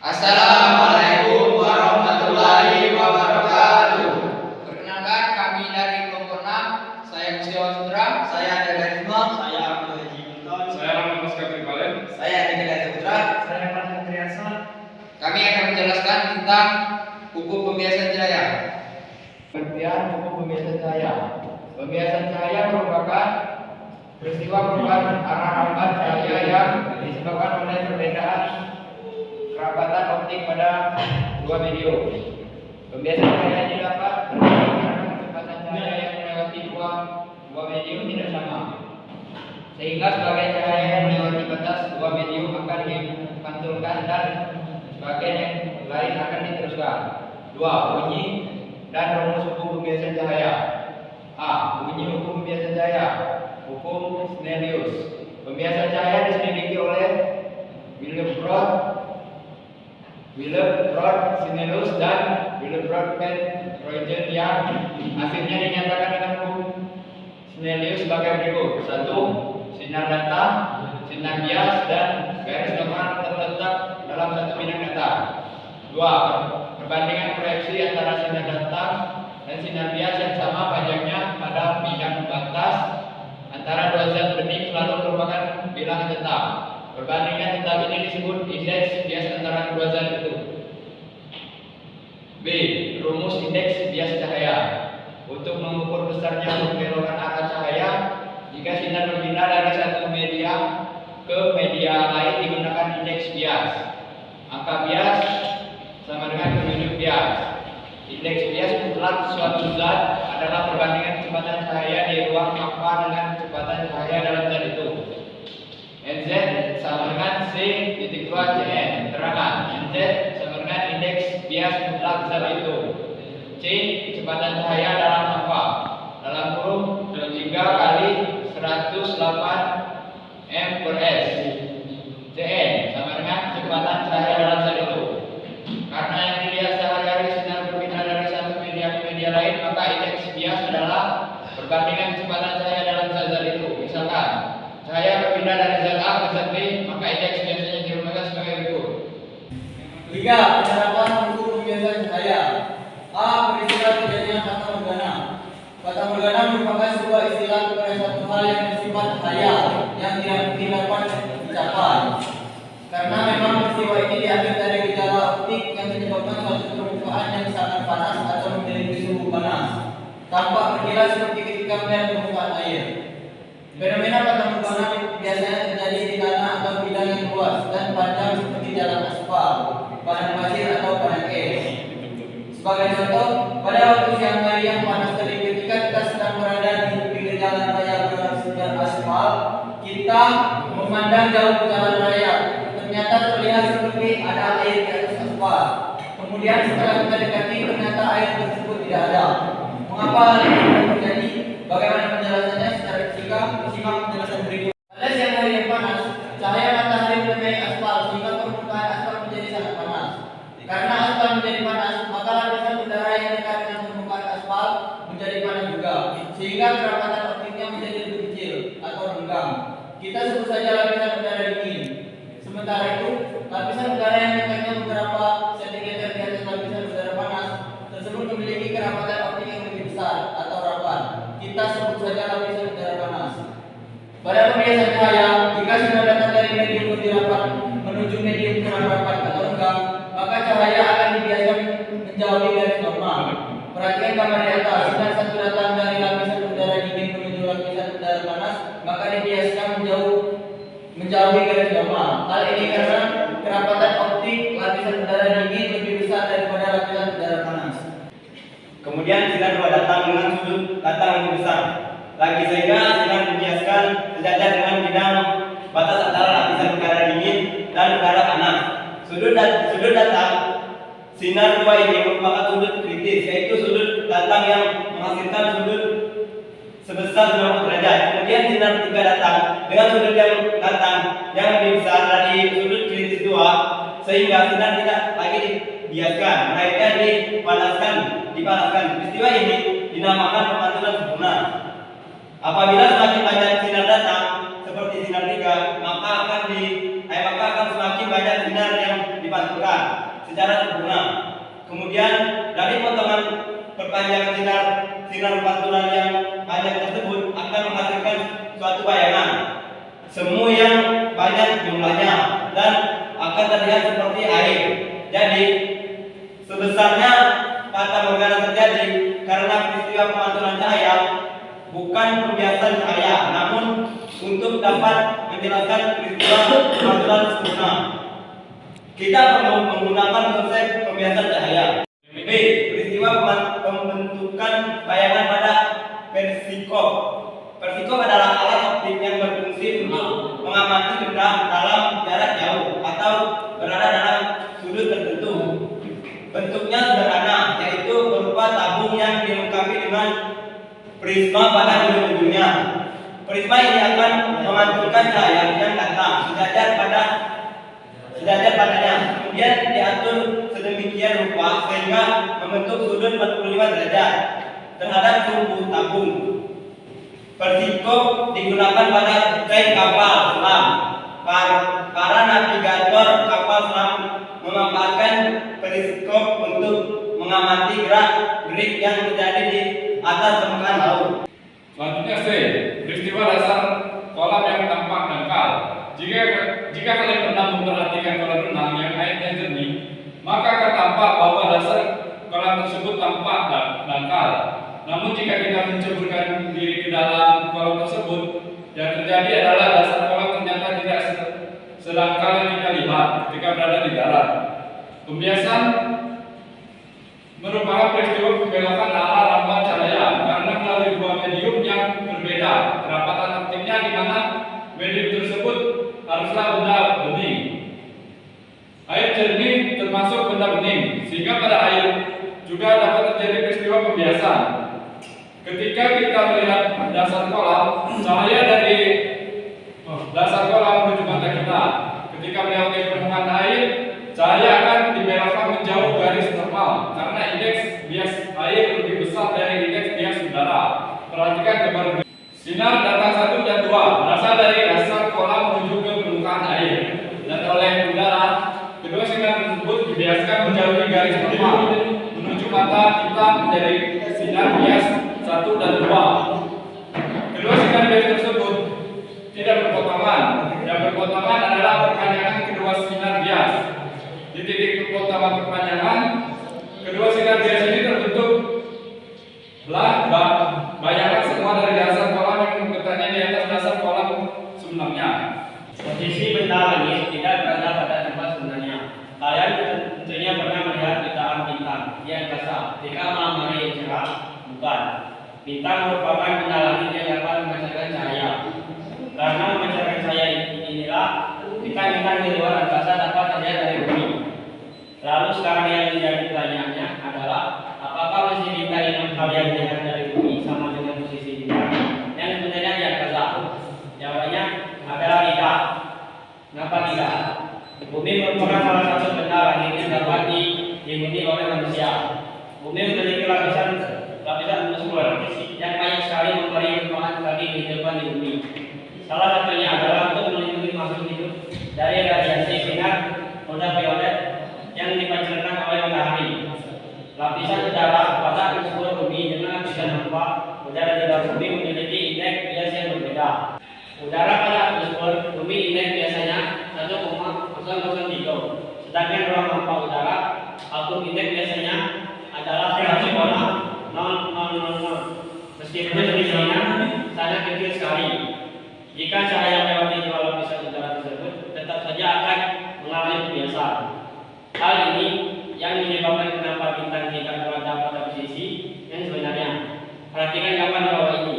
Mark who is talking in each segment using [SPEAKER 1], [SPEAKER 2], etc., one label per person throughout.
[SPEAKER 1] Assalamualaikum warahmatullahi wabarakatuh. Perkenalkan, kami dari kelompok 6. Saya Gustiawan Sutra.
[SPEAKER 2] Saya Adaganisme.
[SPEAKER 3] Saya Abdul Haji Minton.
[SPEAKER 4] Saya Rahmat Oscar Tribalen.
[SPEAKER 2] Saya Adikala Putra.
[SPEAKER 3] Saya Fatih Triasa.
[SPEAKER 1] Kami akan menjelaskan tentang hukum pembiasan cahaya. Pengertian hukum pembiasan cahaya. Pembiasan cahaya merupakan peristiwa perubahan arah hambat cahaya yang disebabkan oleh perbedaan kerapatan optik pada dua medium. Pembiasan cahaya ini dapat terjadi karena kecepatan cahaya yang melewati dua medium tidak sama, sehingga sebagian cahaya yang melewati batas dua medium akan dipantulkan dan sebagian yang lain akan diteruskan. 2. Bunyi dan rumus hukum pembiasan cahaya. A. Bunyi hukum pembiasan cahaya. Hukum Snellius. Pembiasan cahaya diselidiki oleh Willebrord, Snellius dan Willebrord Roentgen yang akhirnya dinyatakan dengan hukum Snellius sebagai berikut. 1. Sinar datang, sinar bias dan garis gambaran terletak dalam satu bidang data. 2. Perbandingan proyeksi antara sinar datang dan sinar bias yang sama panjangnya pada bidang batas antara dua zat bening selalu merupakan bilangan tetap. Perbandingan tetap ini disebut indeks bias antara kedua zat itu. B. Rumus indeks bias cahaya. Untuk mengukur besarnya pembelokan arah cahaya, jika sinar berpindah dari satu media ke media lain digunakan indeks bias. Angka bias sama dengan penunjuk bias. Indeks bias mutlak suatu zat adalah perbandingan kecepatan cahaya di ruang hampa dengan kecepatan cahaya dalam zat itu. Nz sama dengan C titik 2 Cn. Terangan Nz sama dengan indeks bias mutlak zat itu. C kecepatan cahaya dalam hampa dalam kurung 3 kali 108 m per s. Cn sama dengan kecepatan cahaya dalam zat itu. Karena yang dilihat sehari-hari sinar berpindah dari satu media ke media lain, maka indeks bias adalah perbandingan kecepatan cahaya dalam zat itu. Misalkan cahaya berpindah dari zat A ke zat B, maka indeks biasanya dirumuskan sebagai berikut.
[SPEAKER 2] 3. Penerapan hukum pembiasan cahaya. A. Peristiwa terjadinya fata morgana. Fata morgana merupakan sebuah istilah kepada suatu hal yang bersifat khayal yang tidak dapat dicapai. Karena memang peristiwa ini diambil dari gejala optik yang menyebabkan suatu permukaan yang sangat panas atau memiliki suhu panas, tampak berkilat seperti ketika melihat permukaan air. Fenomena fata morgana biasanya terjadi di tanah atau bidang yang luas dan panjang seperti jalan aspal, padang pasir atau padang es. Sebagai contoh, pada waktu siang hari yang panas terik ketika kita sedang berada di pinggir jalan raya berjalan aspal, kita memandang jauh ke jalan raya. Ternyata terlihat seperti ada air di atas aspal. Kemudian setelah kita dekati, ternyata air tersebut tidak ada. Mengapa hal ini terjadi? Bagaimana penjelasannya secara fisika? Simak penjelasan berikut. Pada siang hari yang panas, cahaya matahari mengenai aspal sehingga permukaan aspal menjadi sangat panas. Karena aspal menjadi panas, maka lapisan udara yang dekat dengan permukaan aspal menjadi panas juga, sehingga kerapatan optiknya menjadi lebih kecil atau renggang. Kita sebut saja lapisan udara dingin. Sementara itu, lapisan udara yang dekatnya beberapa sentimeter di atas lapisan udara panas tersebut memiliki kerapatan optik yang lebih besar atau rapat. Kita sebut saja lapisan udara panas. Pada pembiasan cahaya, jika sinar datang dari medium lebih rapat menuju medium kurang rapat atau renggang, maka cahaya akan dibiaskan menjauhi garis normal. Perhatikan gambar di atas. Sinar satu datang dari lapisan udara dingin menuju lapisan udara panas, maka dibiaskan menjauhi garis normal. Hal ini karena kerapatan optik lapisan udara dingin lebih besar daripada lapisan udara panas.
[SPEAKER 3] Kemudian sinar dua datang dengan sudut datang lebih besar lagi, sehingga sinar dibiaskan sejajar dengan bidang batas antara lapisan udara dingin dan udara panas. Sudut datang sinar dua ini merupakan sudut kritis, yaitu sudut datang yang menghasilkan sudut sebesar 90 derajat. Kemudian sinar tiga datang dengan sudut yang datang yang lebih besar dari sudut kritis dua, sehingga sinar tidak lagi dibiaskan, melainkan dipanaskan. Peristiwa ini dinamakan pemantulan sempurna. Apabila semakin banyak sinar datang seperti sinar tiga, maka akan semakin banyak sinar yang dipantulkan. secara sempurna. Kemudian dari potongan perpanjangan sinar pantulan yang banyak tersebut akan menghasilkan suatu bayangan semu yang banyak jumlahnya dan akan terlihat seperti air. Jadi sebesarnya fata morgana terjadi karena peristiwa pemantulan cahaya, bukan pembiasan cahaya, namun untuk dapat menjelaskan peristiwa pemantulan sempurna, kita perlu menggunakan konsep pembiasan cahaya. B. Peristiwa pembentukan bayangan pada persikop. Persikop adalah alat optik yang berfungsi untuk mengamati benda dalam jarak jauh atau berada dalam sudut tertentu. Bentuknya sederhana, yaitu berupa tabung yang dilengkapi dengan prisma pada ujung-ujungnya. Prisma ini akan memantulkan cahaya yang datang sejajar padanya. Kemudian diatur sedemikian rupa sehingga membentuk sudut 45 derajat terhadap tubuh tabung. Persikop digunakan pada desain kapal selam. Para navigator kapal selam memanfaatkan periskop untuk mengamati gerak-gerik yang terjadi di atas permukaan laut.
[SPEAKER 4] Selanjutnya C. Peristiwa dasar kolam yang tampak dangkal. Jika kalian pernah memperhatikan kolam renang yang airnya jernih, maka akan tampak bahwa dasar kolam tersebut tampak dangkal. Namun jika kita menceburkan diri ke dalam kolam tersebut, yang terjadi adalah dasar kolam ternyata tidak sedangkal yang kita lihat ketika berada di darat. Pembiasan merupakan peristiwa pembelokan arah lambang cahaya karena melalui dua medium yang berbeda. Kerapatan optiknya di mana medium tersebut haruslah benda bening. Air jernih termasuk benda bening, sehingga pada air juga dapat terjadi peristiwa pembiasan. Ketika kita melihat dasar kolam, cahaya dari dasar kolam menuju mata kita. Ketika melewati permukaan air, cahaya akan dibelokkan menjauh garis normal karena indeks bias air lebih besar dari indeks bias udara. Perhatikan gambar sinar datang 1 dan 2 berasal dari dasar kolam menuju ke permukaan air, dan oleh udara kedua sinar tersebut dibiaskan menjauhi garis normal menuju mata kita menjadi sinar bias 1 dan 2. Kedua sinar bias tersebut tidak berpotongan. Yang berpotongan adalah perpanjangan kedua sinar bias. Di titik perpotongan perpanjangan, kedua sinar bias ini terbentuk bayangan semua dari dasar kolam yang bertanya di atas dasar kolam sebenarnya.
[SPEAKER 3] Posisi benda langit tidak berada pada tempat sebenarnya. Kalian tentunya pernah melihat jutaan bintang di angkasa. Jika malam hari yang cerah, bukan. Bintang merupakan benda langit yang dapat memancarkan cahaya. Karena memancarkan cahaya inilah bintang-bintang di luar angkasa dapat terlihat dari bumi. Lalu sekarang yang menjadi pertanyaannya adalah, apakah posisi bintang yang kalian lihat dari bumi sama dengan posisi bintang yang sebenarnya di angkasa? Jawabannya adalah tidak. Kenapa tidak? Bumi merupakan salah satu benda langit yang dapat dihuni oleh manusia. Bumi memiliki lapisan atmosfer yang banyak sekali memberi manfaat bagi kehidupan di bumi. Salah satunya adalah untuk melindungi makhluk hidup dari radiasi sinar ultraviolet yang dipancarkan oleh matahari. Lapisan udara pada atmosfer bumi dengan lapisan hampa udara di dalam bumi memiliki indeks bias yang berbeda. Udara pada atmosfer bumi indeks biasanya 1,003, sedangkan ruang hampa udara atau indeks biasanya adalah 1,000. Meskipun selisihnya sangat kecil sekali. Jika cahaya melewati dua lapisan udara tersebut, tetap saja akan mengalami pembiasan. Hal ini yang menyebabkan kenapa bintang tidak berada pada posisi yang sebenarnya. Perhatikan gambar di bawah ini.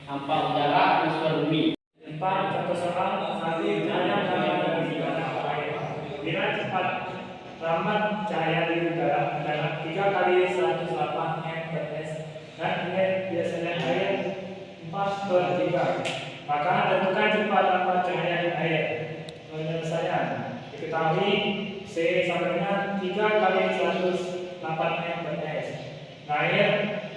[SPEAKER 3] Hampa udara atmosfer bumi.
[SPEAKER 5] Empat terserang nanti cahaya dari air. Dengan cepat ramah cahaya di udara adalah 3 kali 108 m/s dan indeks biasanya air 4/3. Maka tentukan cepat ramah cahaya di air. Penyelesaian diketahui C sama dengan 3 kali 108 m/s. Air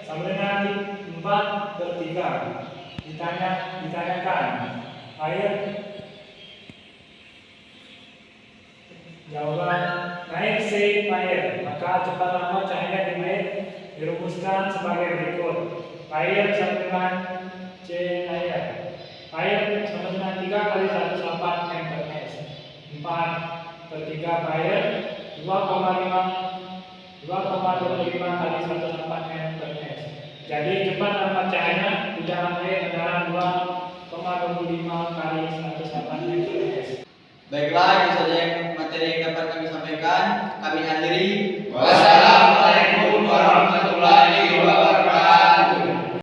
[SPEAKER 5] sama dengan 4/3. Ditanyakan air jawaban naik C Payer, maka cepat lambat cahaya di main dirumuskan sebagai berikut. Payer sama dengan C Payer. Payer sama dengan 3 kali 108 Ampere. 4/3 Payer 2,25 kali 108 Ampere. Jadi cepat lambat cahaya di dalam air adalah 2,25 kali 108 Ampere.
[SPEAKER 2] Baiklah